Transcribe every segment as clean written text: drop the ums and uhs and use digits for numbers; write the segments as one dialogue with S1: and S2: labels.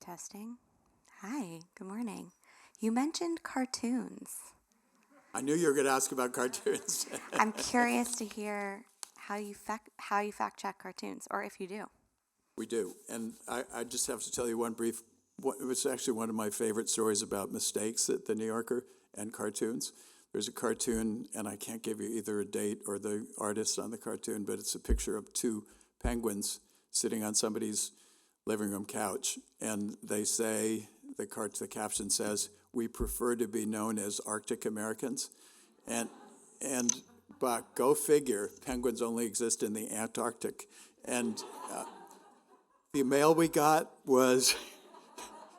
S1: Testing. Hi, good morning. You mentioned cartoons.
S2: I knew you were going to ask about cartoons.
S1: I'm curious to hear how you fact check cartoons, or if you do.
S2: We do. And I just have to tell you it was actually one of my favorite stories about mistakes at the New Yorker and cartoons. There's a cartoon, and I can't give you either a date or the artist on the cartoon, but it's a picture of two penguins sitting on somebody's living room couch. And they say, the caption says, "We prefer to be known as Arctic Americans." And but go figure, penguins only exist in the Antarctic. And the mail we got was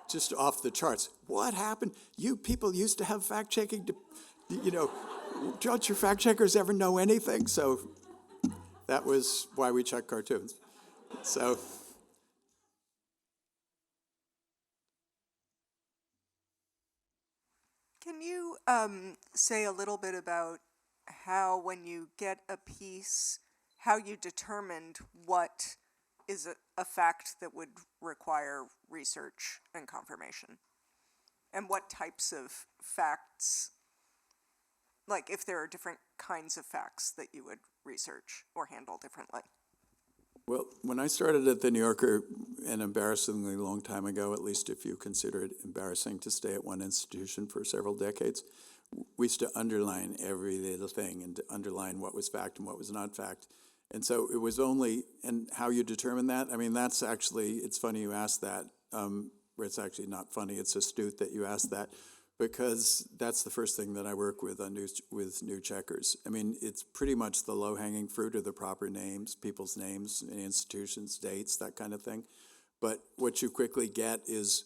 S2: just off the charts. What happened? You people used to have fact checking. Don't your fact checkers ever know anything? So that was why we check cartoons. So
S3: Can you say a little bit about how, when you get a piece, how you determined what is a fact that would require research and confirmation? And what types of facts, like if there are different kinds of facts that you would research or handle differently?
S2: well, when I started at the New Yorker, an embarrassingly long time ago, at least if you consider it embarrassing to stay at one institution for several decades, we used to underline every little thing and to underline what was fact and what was not fact. And so it was only, and how you determine that, I mean, that's actually, it's funny you asked that. It's actually not funny, it's astute that you asked that, because that's the first thing that I work with with new checkers. I mean, it's pretty much the low-hanging fruit of the proper names, people's names, institutions, dates, that kind of thing. But what you quickly get is,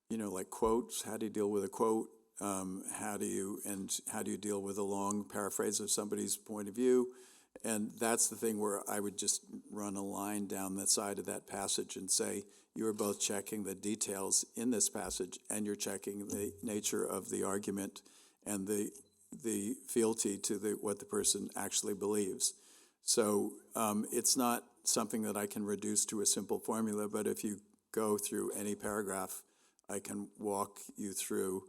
S2: like quotes. How do you deal with a quote? How do you deal with a long paraphrase of somebody's point of view? And that's the thing where I would just run a line down the side of that passage and say, you're both checking the details in this passage, and you're checking the nature of the argument and the fealty to what the person actually believes. So it's not something that I can reduce to a simple formula, but if you go through any paragraph, I can walk you through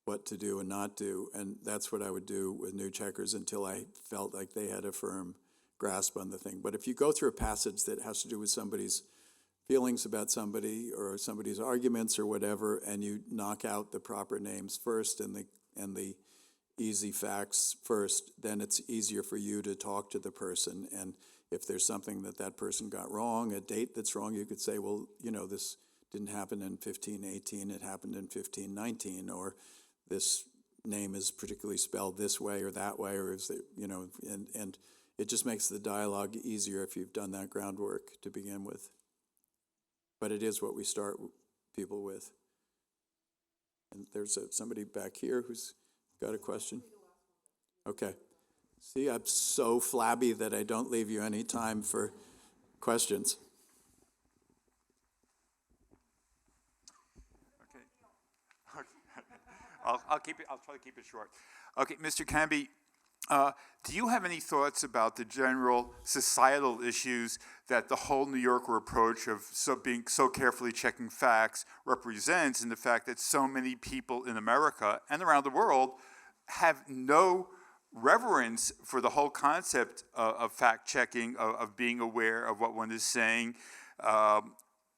S2: what to do and not do, and that's what I would do with new checkers until I felt like they had a firm grasp on the thing. But if you go through a passage that has to do with somebody's feelings about somebody or somebody's arguments or whatever, and you knock out the proper names first and the easy facts first, then it's easier for you to talk to the person. And if there's something that person got wrong, a date that's wrong, you could say, well, this didn't happen in 1518, it happened in 1519, or this name is particularly spelled this way or that way, or is it, and it just makes the dialogue easier if you've done that groundwork to begin with. But it is what we start people with. And there's somebody back here who's got a question. Okay. See, I'm so flabby that I don't leave you any time for questions.
S4: I'll try to keep it short. Okay, Mr. Canby, do you have any thoughts about the general societal issues that the whole New Yorker approach of being so carefully checking facts represents, in the fact that so many people in America and around the world have no reverence for the whole concept of fact checking, of being aware of what one is saying?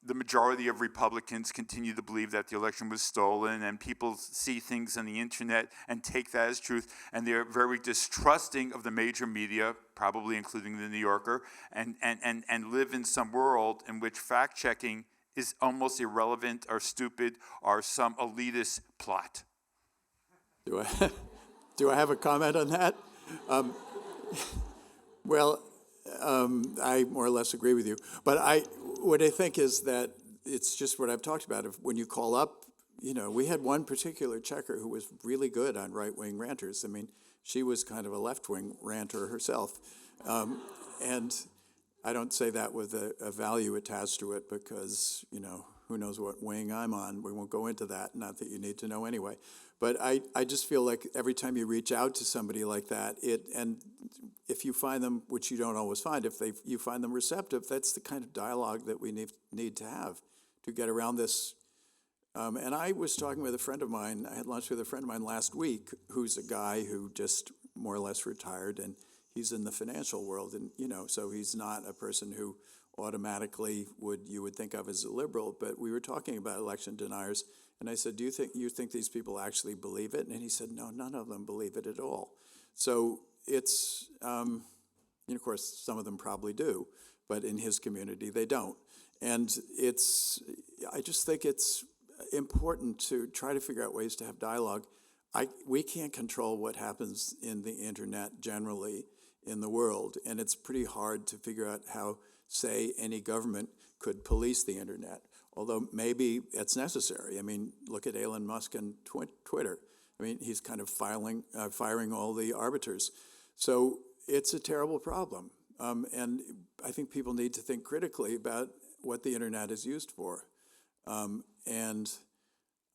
S4: The majority of Republicans continue to believe that the election was stolen, and people see things on the internet and take that as truth, and they're very distrusting of the major media, probably including the New Yorker, and live in some world in which fact-checking is almost irrelevant or stupid or some elitist plot.
S2: Do I have a comment on that? Well, I more or less agree with you. But what I think is that it's just what I've talked about. If when you call up, we had one particular checker who was really good on right-wing ranters. I mean, she was kind of a left-wing ranter herself. And I don't say that with a value attached to it because, who knows what wing I'm on. We won't go into that, not that you need to know anyway. But I just feel like every time you reach out to somebody like that, and if you find them, which you don't always find, if you find them receptive, that's the kind of dialogue that we need to have to get around this And I was talking with a friend of mine, I had lunch with a friend of mine last week, who's a guy who just more or less retired, and he's in the financial world, and, so he's not a person who automatically you would think of as a liberal, but we were talking about election deniers, and I said, do you think these people actually believe it? And he said, no, none of them believe it at all. So it's, of course, some of them probably do, but in his community, they don't. And I just think it's important to try to figure out ways to have dialogue. We can't control what happens in the internet generally in the world, and it's pretty hard to figure out how, say, any government could police the internet, although maybe it's necessary. I mean, look at Elon Musk and Twitter. I mean, he's kind of firing all the arbiters. So it's a terrible problem, and I think people need to think critically about what the internet is used for. And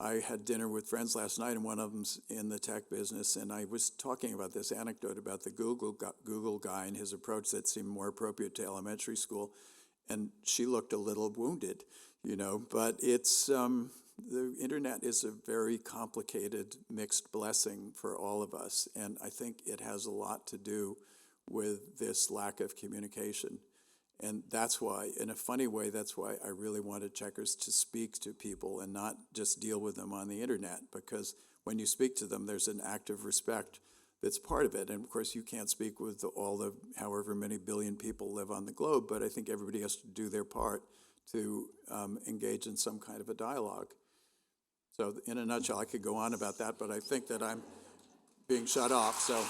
S2: I had dinner with friends last night, and one of them's in the tech business, and I was talking about this anecdote about the Google guy and his approach that seemed more appropriate to elementary school, and she looked a little wounded, but it's, the internet is a very complicated, mixed blessing for all of us, and I think it has a lot to do with this lack of communication. And that's why, in a funny way, that's why I really wanted Checkers to speak to people and not just deal with them on the internet, because when you speak to them, there's an act of respect that's part of it. And of course, you can't speak with all the however many billion people live on the globe, but I think everybody has to do their part to engage in some kind of a dialogue. So in a nutshell, I could go on about that, but I think that I'm being shut off, so.